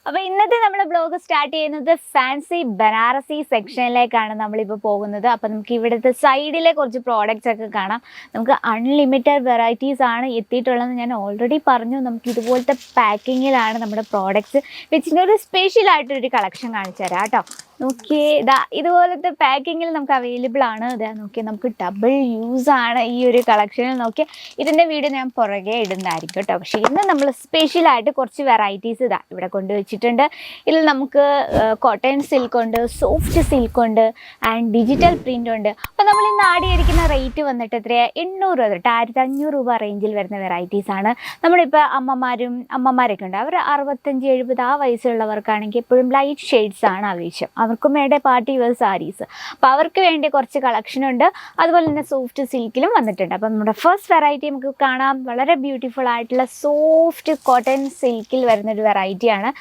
അപ്പോൾ ഇന്നത്തെ നമ്മുടെ ബ്ലോഗ് സ്റ്റാർട്ട് ചെയ്യുന്നത് ഫാൻസി ബനാറസി സെക്ഷനിലേക്കാണ് നമ്മളിപ്പോൾ പോകുന്നത്. അപ്പോൾ നമുക്ക് ഇവിടുത്തെ സൈഡിലെ കുറച്ച് പ്രോഡക്റ്റ്സ് ഒക്കെ കാണാം. നമുക്ക് അൺലിമിറ്റഡ് വെറൈറ്റീസ് ആണ് എത്തിയിട്ടുള്ളത്. ഞാൻ ഓൾറെഡി പറഞ്ഞു, നമുക്ക് ഇതുപോലത്തെ പാക്കിങ്ങിലാണ് നമ്മുടെ പ്രോഡക്റ്റ്സ് വെച്ചിട്ട് ഒരു സ്പെഷ്യലായിട്ടൊരു കളക്ഷൻ കാണിച്ചു തരാം കേട്ടോ. നോക്കിയേ, ഇതുപോലത്തെ പാക്കിങ്ങിൽ നമുക്ക് അവൈലബിൾ ആണ്. നോക്കിയാൽ നമുക്ക് ഡബിൾ യൂസ് ആണ് ഈ ഒരു കളക്ഷനിൽ. നോക്കിയാൽ ഇതിൻ്റെ വീഡിയോ ഞാൻ പുറകെ ഇടുന്നതായിരിക്കും കേട്ടോ. പക്ഷേ ഇന്ന് നമ്മൾ സ്പെഷ്യലായിട്ട് കുറച്ച് വെറൈറ്റീസ് ഇവിടെ കൊണ്ടുവച്ചിട്ടുണ്ട്. ഇതിൽ നമുക്ക് കോട്ടൺ സിൽക്ക് ഉണ്ട്, സോഫ്റ്റ് സിൽക്ക് ഉണ്ട്, ആൻഡ് ഡിജിറ്റൽ പ്രിൻ്റ് ഉണ്ട്. അപ്പോൾ നമ്മൾ ഇന്ന് ആടിയിരിക്കുന്ന റേറ്റ് വന്നിട്ട് എത്രയാണ്? 800 തൊട്ട് 1500 രൂപ റേഞ്ചിൽ വരുന്ന വെറൈറ്റീസ് ആണ്. നമ്മളിപ്പോൾ അമ്മമാരൊക്കെ ഉണ്ട്, അവർ 65-70 ആ വയസ്സുള്ളവർക്കാണെങ്കിൽ എപ്പോഴും ലൈറ്റ് ഷെയ്ഡ്സ് ആണ് ആവശ്യം. അവർക്കും വേണ്ട പാർട്ടി വെയർ സാരീസ്. അപ്പോൾ അവർക്ക് വേണ്ടി കുറച്ച് കളക്ഷൻ ഉണ്ട്. അതുപോലെ തന്നെ സോഫ്റ്റ് സിൽക്കിലും വന്നിട്ടുണ്ട്. അപ്പം നമ്മുടെ ഫസ്റ്റ് വെറൈറ്റി നമുക്ക് കാണാം. വളരെ ബ്യൂട്ടിഫുൾ ആയിട്ടുള്ള സോഫ്റ്റ് കോട്ടൺ സിൽക്കിൽ വരുന്നൊരു വെറൈറ്റിയാണ്.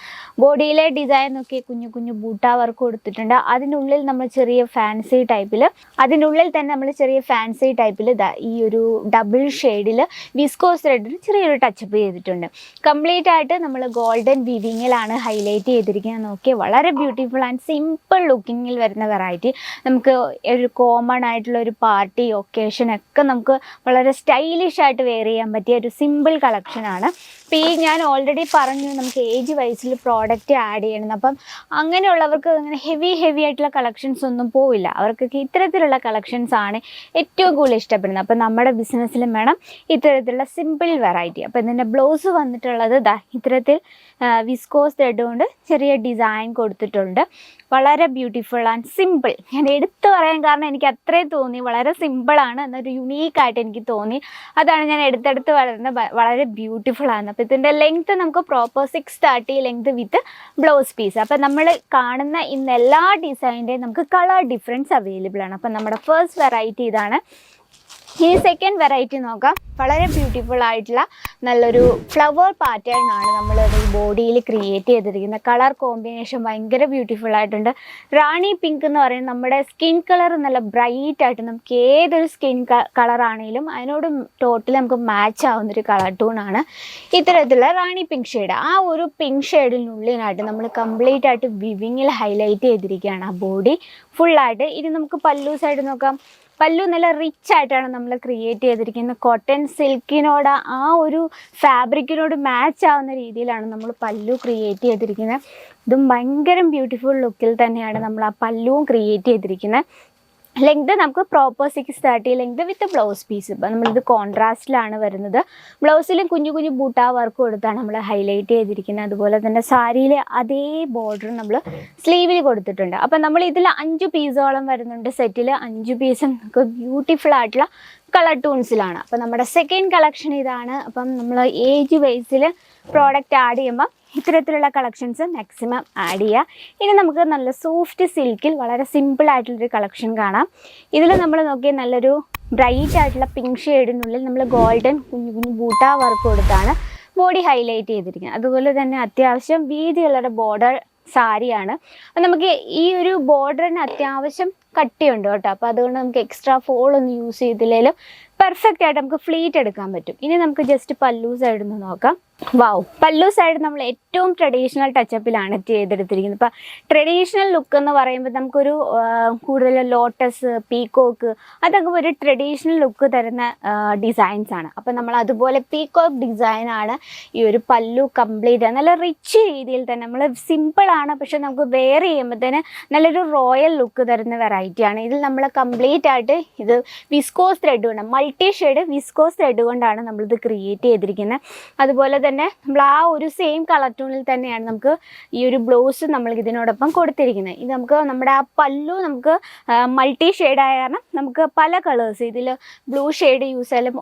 ബോഡിയിലെ ഡിസൈൻ നോക്കി കുഞ്ഞു കുഞ്ഞു ബൂട്ട വർക്ക് കൊടുത്തിട്ടുണ്ട്. അതിനുള്ളിൽ നമ്മൾ ചെറിയ ഫാൻസി ടൈപ്പിൽ ഈ ഒരു ഡബിൾ ഷെയ്ഡിൽ വിസ്കോസ് ത്രെഡിൽ ചെറിയൊരു ടച്ചപ്പ് ചെയ്തിട്ടുണ്ട്. കംപ്ലീറ്റ് ആയിട്ട് നമ്മൾ ഗോൾഡൻ വീവിങ്ങിലാണ് ഹൈലൈറ്റ് ചെയ്തിരിക്കുന്നത്. നോക്കി വളരെ ബ്യൂട്ടിഫുൾ ആൻഡ് സിമ്പിൾ ലുക്കിങ്ങിൽ വരുന്ന വെറൈറ്റി. നമുക്ക് ഒരു കോമൺ ആയിട്ടുള്ള ഒരു പാർട്ടി ഒക്കേഷൻ ഒക്കെ നമുക്ക് വളരെ സ്റ്റൈലിഷ് ആയിട്ട് വെയർ ചെയ്യാൻ പറ്റിയ ഒരു സിമ്പിൾ കളക്ഷനാണ്. അപ്പോൾ ഈ ഞാൻ ഓൾറെഡി പറഞ്ഞു, നമുക്ക് ഏജ് വൈസിൽ പ്രോഡക്റ്റ് ആഡ് ചെയ്യണം. അപ്പം അങ്ങനെയുള്ളവർക്ക് അങ്ങനെ ഹെവി ആയിട്ടുള്ള കളക്ഷൻസ് ഒന്നും പോവില്ല. അവർക്കൊക്കെ ഇത്തരത്തിലുള്ള കളക്ഷൻസ് ആണ് ഏറ്റവും കൂടുതൽ ഇഷ്ടപ്പെടുന്നത്. അപ്പം നമ്മുടെ ബിസിനസ്സിലും വേണം ഇത്തരത്തിലുള്ള സിമ്പിൾ വെറൈറ്റി. അപ്പോൾ ഇതിൻ്റെ ബ്ലൗസ് വന്നിട്ടുള്ളത് ഇത്തരത്തിൽ വിസ്കോസ് ത്രെഡ് കൊണ്ട് ചെറിയ ഡിസൈൻ കൊടുത്തിട്ടുണ്ട്. വളരെ ബ്യൂട്ടിഫുൾ ആൻഡ് സിമ്പിൾ. ഞാൻ എടുത്തു പറയാൻ കാരണം എനിക്ക് അത്രയും തോന്നി. വളരെ സിമ്പിളാണ്, എന്നൊരു യുണീക്കായിട്ട് എനിക്ക് തോന്നി. അതാണ് ഞാൻ എടുത്തെടുത്ത് വളരുന്നത്. വളരെ ബ്യൂട്ടിഫുൾ ആണ്. അപ്പോൾ ഇതിൻ്റെ ലെങ്ത്ത് നമുക്ക് proper 630 length with blouse piece. അപ്പോൾ നമ്മൾ കാണുന്ന ഇന്ന് എല്ലാ ഡിസൈൻ്റെയും നമുക്ക് കളർ ഡിഫറൻസ് അവൈലബിൾ ആണ്. അപ്പോൾ നമ്മുടെ ഫസ്റ്റ് വെറൈറ്റി ഇതാണ്. ഇനി സെക്കൻഡ് വെറൈറ്റി നോക്കാം. വളരെ ബ്യൂട്ടിഫുൾ ആയിട്ടുള്ള നല്ലൊരു ഫ്ലവർ പാറ്റേൺ ആണ് നമ്മൾ ഈ ബോഡിയിൽ ക്രിയേറ്റ് ചെയ്തിരിക്കുന്നത്. കളർ കോമ്പിനേഷൻ ഭയങ്കര ബ്യൂട്ടിഫുൾ ആയിട്ടുണ്ട്. റാണി പിങ്ക് എന്ന് പറയുന്നത് നമ്മുടെ സ്കിൻ കളർ നല്ല ബ്രൈറ്റ് ആയിട്ട്, നമുക്ക് ഏതൊരു സ്കിൻ കളറാണെങ്കിലും അതിനോട് ടോട്ടലി നമുക്ക് മാച്ച് ആവുന്നൊരു കളർ ടൂണാണ് ഇത്തരത്തിലുള്ള റാണി പിങ്ക് ഷെയ്ഡ്. ആ ഒരു പിങ്ക് ഷെയ്ഡിനുള്ളിലായിട്ട് നമ്മൾ കംപ്ലീറ്റ് ആയിട്ട് വിവിങ്ങിൽ ഹൈലൈറ്റ് ചെയ്തിരിക്കുകയാണ് ആ ബോഡി ഫുള്ളായിട്ട്. ഇനി നമുക്ക് പല്ലു സൈഡ് നോക്കാം. പല്ലു നല്ല റിച്ച് ആയിട്ടാണ് നമ്മൾ ക്രിയേറ്റ് ചെയ്തിരിക്കുന്നത്. കോട്ടൺ സിൽക്കിനോട് ആ ഒരു ഫാബ്രിക്കിനോട് മാച്ച് ആവുന്ന രീതിയിലാണ് നമ്മൾ പല്ലു ക്രിയേറ്റ് ചെയ്തിരിക്കുന്നത്. ഇതും ഭയങ്കര ബ്യൂട്ടിഫുൾ ലുക്കിൽ തന്നെയാണ് നമ്മൾ ആ പല്ലുവും ക്രിയേറ്റ് ചെയ്തിരിക്കുന്നത്. ലെങ്ത് നമുക്ക് proper 630 length with blouse piece. ഇപ്പം നമ്മളിത് കോൺട്രാസ്റ്റിലാണ് വരുന്നത്. ബ്ലൗസിലും കുഞ്ഞു കുഞ്ഞു ബൂട്ട വർക്ക് കൊടുത്താണ് നമ്മൾ ഹൈലൈറ്റ് ചെയ്തിരിക്കുന്നത്. അതുപോലെ തന്നെ സാരിയിലെ അതേ ബോർഡർ നമ്മൾ സ്ലീവിൽ കൊടുത്തിട്ടുണ്ട്. അപ്പം നമ്മൾ ഇതിൽ 5 പീസോളം വരുന്നുണ്ട്. സെറ്റിൽ 5 പീസും നമുക്ക് ബ്യൂട്ടിഫുൾ ആയിട്ടുള്ള കളർ ടൂൺസിലാണ്. അപ്പം നമ്മുടെ സെക്കൻഡ് കളക്ഷൻ ഇതാണ്. അപ്പം നമ്മൾ ഏജ് വൈസിൽ പ്രോഡക്റ്റ് ആഡ് ചെയ്യുമ്പോൾ ഇത്തരത്തിലുള്ള കളക്ഷൻസ് മാക്സിമം ആഡ് ചെയ്യുക. ഇനി നമുക്ക് നല്ല സോഫ്റ്റ് സിൽക്കിൽ വളരെ സിമ്പിൾ ആയിട്ടുള്ളൊരു കളക്ഷൻ കാണാം. ഇതിൽ നമ്മൾ നോക്കിയാൽ നല്ലൊരു ബ്രൈറ്റ് ആയിട്ടുള്ള പിങ്ക് ഷെയ്ഡിനുള്ളിൽ നമ്മൾ ഗോൾഡൻ കുഞ്ഞു കുഞ്ഞു ബൂട്ട വർക്ക് കൊടുത്താണ് ബോഡി ഹൈലൈറ്റ് ചെയ്തിരിക്കുന്നത്. അതുപോലെ തന്നെ അത്യാവശ്യം വീതിയുള്ള ബോർഡർ സാരിയാണ്. നമുക്ക് ഈ ഒരു ബോർഡറിന് അത്യാവശ്യം കട്ടിയുണ്ട് കേട്ടോ. അപ്പോൾ അതുകൊണ്ട് നമുക്ക് എക്സ്ട്രാ ഫോൾ ഒന്നും യൂസ് ചെയ്തില്ലെങ്കിലും പെർഫെക്റ്റ് ആയിട്ട് നമുക്ക് ഫ്ലീറ്റ് എടുക്കാൻ പറ്റും. ഇനി നമുക്ക് ജസ്റ്റ് പല്ലു സൈഡിൽ നിന്ന് നോക്കാം. വാവ്, പല്ലു സൈഡ് നമ്മൾ ഏറ്റവും ട്രഡീഷണൽ ടച്ചപ്പിലാണ് ചെയ്തെടുത്തിരിക്കുന്നത്. ഇപ്പം ട്രഡീഷണൽ ലുക്ക് എന്ന് പറയുമ്പോൾ നമുക്കൊരു കൂടുതൽ ലോട്ടസ്, പീക്കോക്ക്, അതൊക്കെ ഒരു ട്രഡീഷണൽ ലുക്ക് തരുന്ന ഡിസൈൻസ് ആണ്. അപ്പം നമ്മൾ അതുപോലെ പീക്കോക്ക് ഡിസൈനാണ് ഈ ഒരു പല്ലു കംപ്ലീറ്റ്. നല്ല റിച്ച് രീതിയിൽ തന്നെ നമ്മൾ സിമ്പിളാണ്, പക്ഷെ നമുക്ക് വെയർ ചെയ്യുമ്പോഴത്തേന് നല്ലൊരു റോയൽ ലുക്ക് തരുന്ന വെറൈറ്റിയാണ്. ഇതിൽ നമ്മൾ കംപ്ലീറ്റ് ആയിട്ട് ഇത് വിസ്കോസ് ത്രെഡ് കൊണ്ട്, മൾട്ടി ഷെയ്ഡ് വിസ്കോസ് ത്രെഡ് കൊണ്ടാണ് നമ്മളിത് ക്രിയേറ്റ് ചെയ്തിരിക്കുന്നത്. അതുപോലെ തന്നെ നമ്മൾ ആ ഒരു സെയിം കളർ ടൂണിൽ തന്നെയാണ് നമുക്ക് ഈ ഒരു ബ്ലൗസ് നമ്മൾ ഇതിനോടൊപ്പം കൊടുത്തിരിക്കുന്നത്. ഇത് നമുക്ക് നമ്മുടെ ആ പല്ലു നമുക്ക് മൾട്ടി ഷെയ്ഡ് ആയ കാരണം നമുക്ക് പല കളേഴ്സ്, ഇതിൽ ബ്ലൂ ഷെയ്ഡ് യൂസ് ചെയ്യാലും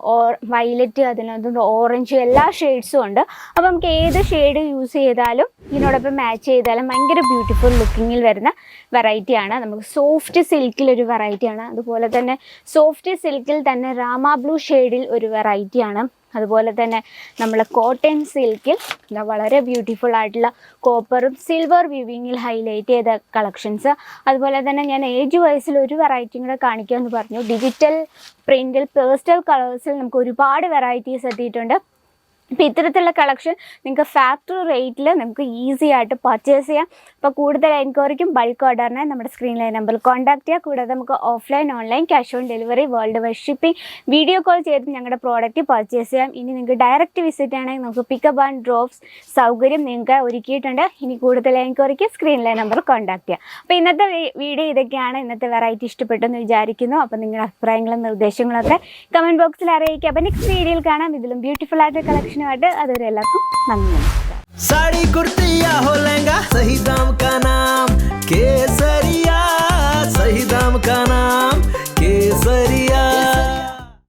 വയലറ്റ്, അതിനകത്ത് ഓറഞ്ച്, എല്ലാ ഷെയ്ഡ്സും ഉണ്ട്. അപ്പോൾ നമുക്ക് ഏത് ഷെയ്ഡ് യൂസ് ചെയ്താലും ഇതിനോടൊപ്പം മാച്ച് ചെയ്താലും ഭയങ്കര ബ്യൂട്ടിഫുൾ ലുക്കിങ്ങിൽ വരുന്ന വെറൈറ്റിയാണ്. നമുക്ക് സോഫ്റ്റ് സിൽക്കിലൊരു വെറൈറ്റിയാണ്. അതുപോലെ തന്നെ സോഫ്റ്റ് സിൽക്കിൽ തന്നെ രാമ ബ്ലൂ ഷെയ്ഡിൽ ഒരു വെറൈറ്റിയാണ്. അതുപോലെ തന്നെ നമ്മൾ കോട്ടൺ സിൽക്കിൽ വളരെ ബ്യൂട്ടിഫുൾ ആയിട്ടുള്ള കോപ്പറും സിൽവർ വീവിങ്ങിൽ ഹൈലൈറ്റ് ചെയ്ത കളക്ഷൻസ്. അതുപോലെ തന്നെ ഞാൻ ഏജ് വൈസിൽ ഒരു വെറൈറ്റിയും കൂടെ കാണിക്കാമെന്ന് പറഞ്ഞു. ഡിജിറ്റൽ പ്രിൻറ്റിൽ പേസ്റ്റൽ കളേഴ്സിൽ നമുക്ക് ഒരുപാട് വെറൈറ്റീസ് എത്തിയിട്ടുണ്ട്. അപ്പോൾ ഇത്തരത്തിലുള്ള കളക്ഷൻ നിങ്ങൾക്ക് ഫാക്ടറി റേറ്റിൽ നമുക്ക് ഈസി ആയിട്ട് പർച്ചേസ് ചെയ്യാം. അപ്പോൾ കൂടുതൽ എൻക്വയറിക്കും ബൾക്ക് ഓർഡറിനെ നമ്മുടെ സ്ക്രീനിലെ നമ്പറിൽ കോൺടാക്ട് ചെയ്യുക. കൂടാതെ നമുക്ക് offline online cash on delivery world wide shipping video call ചെയ്ത് ഞങ്ങളുടെ പ്രോഡക്റ്റ് പർച്ചേസ് ചെയ്യാം. ഇനി നിങ്ങൾക്ക് ഡയറക്റ്റ് വിസിറ്റ് ആണെങ്കിൽ നമുക്ക് പിക്കപ്പ് ആൻഡ് ഡ്രോപ്സ് സൗകര്യം നിങ്ങൾക്ക് ഒരുക്കിയിട്ടുണ്ട്. ഇനി കൂടുതൽ എൻക്വയറിക്ക് സ്ക്രീനിലെ നമ്പർ കോൺടാക്ട് ചെയ്യുക. അപ്പോൾ ഇന്നത്തെ വീഡിയോ ഇതൊക്കെയാണ്. ഇന്നത്തെ വെറൈറ്റി ഇഷ്ടപ്പെട്ടെന്ന് വിചാരിക്കുന്നു. അപ്പോൾ നിങ്ങളുടെ അഭിപ്രായങ്ങളും നിർദ്ദേശങ്ങളൊക്കെ കമൻറ്റ് ബോക്സിൽ അറിയിക്കുക. അപ്പോൾ നെക്സ്റ്റ് വീഡിയോയിൽ കാണാം ഇതിലും ബ്യൂട്ടിഫുൾ ആയിട്ട് കളക്ഷൻ അതുവരെ എല്ലാവർക്കും നന്ദി. साड़ी कुर्ती या हो लहंगा, सही दाम का नाम केसरिया, सही दाम का नाम।